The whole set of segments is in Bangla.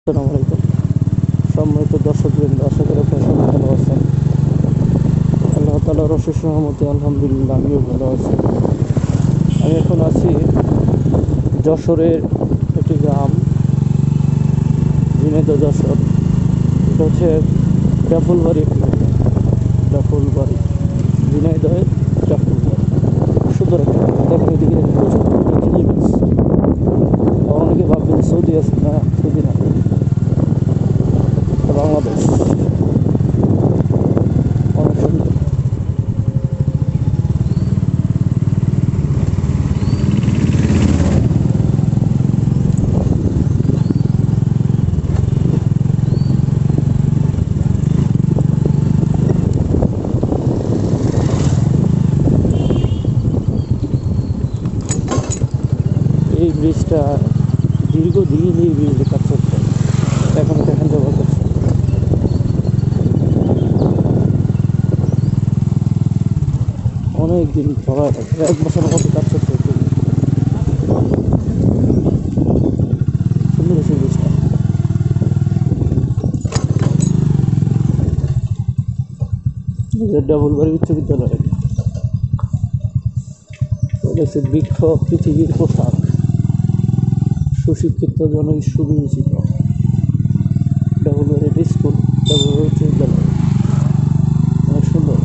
আসসালামু আলাইকুম। সম্মানিত দর্শকবৃন্দ, আশা করি আপনারা সবাই ভালো আছেন। আল্লাহ তাআলার অশেষ রহমতে আলহামদুলিল্লাহ আমিও ভালো আছি। আমি এখন আছি যশোরের একটি গ্রাম, ঝিনাইদহ যশোর। এটা হচ্ছে ডাফুলবাড়ি একটি জায়গা। ডাফুলবাড়ি, ঝিনাইদহের ডাফুলবাড়ি। সুন্দর একটা জায়গা। দেখেন এদিকে প্রচুর চিংড়ি মাছ। অনেকে ভাববেন সৌদি আছে, না সৌদি না, বাংলাদেশ। অনেক সুন্দর। এই ব্রিজটা দীর্ঘদিন এই ব্রিজে কাজ করছে, এখন দেখেন ব্যবহার করছে। অনেক দিন ধরা, 1 বছরের মতো কাজ করছে। সুন্দর হয়েছে ব্রিজটা। ডাবলবাড়ি উচ্চ বিদ্যালয় হচ্ছে বৃক্ষ পৃথিবীর পোশাক, সুশিক্ষিত জনই সুবিবেচিত। ডাবলবাড়ি স্কুল, ডাবলবাড়ি উচ্চ বিদ্যালয় অনেক সুন্দর।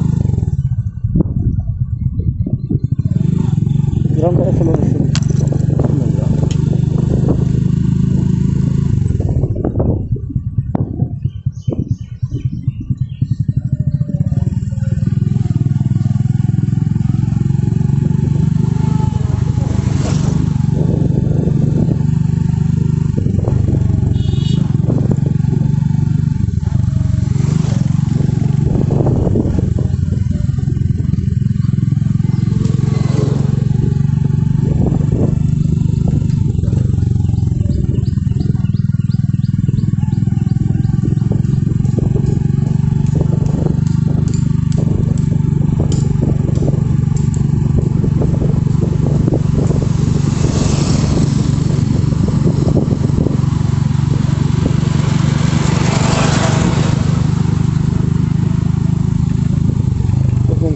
গ্রামটা আসলে অনেক সুন্দর।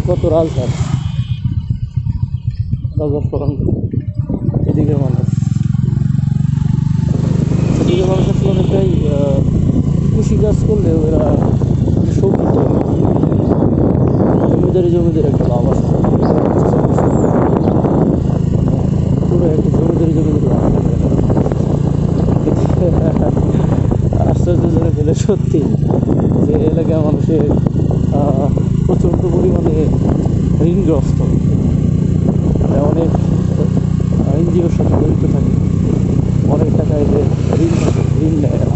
কত রাজধানী রাজস্থান। এদিকের মানুষ আসলে অনেকটাই কৃষিকাজ করলে ওরা শোকিত। জমিদারি একটা লাভ আছে, পুরো একটা জমিদারি লাভ আছে। আশ্চর্যজনক হলে সত্যি যে এলাকার মানুষের প্রচণ্ড পরিমাণে ঋণগ্রস্ত। অনেক এনজিওর সাথে জড়িত থাকে, অনেক টাকায় যে ঋণ নেয় এরা।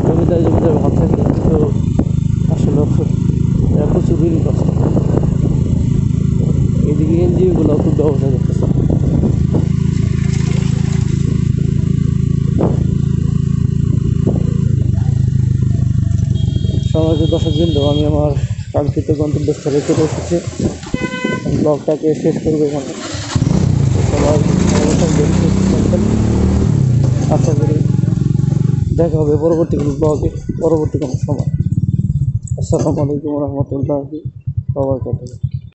জমিদার ভাব থাকে, কিন্তু আসলে এরা প্রচুর ঋণগ্রস্ত। এদিকে এনজিওগুলো খুব ব্যবসা করতেছে। সমাজের দর্শকবৃন্দ, আমি আমার কাঙ্ক্ষিত গন্তব্যস্থলে চলে এসেছি। ব্লগটাকে শেষ করবো এখানে। সবাই আশা করি দেখা হবে পরবর্তী কোনো ব্লগে, পরবর্তী কোনো সময়। আসসালামু আলাইকুম রহমতুল্লাহি ওয়া বারাকাতুহু।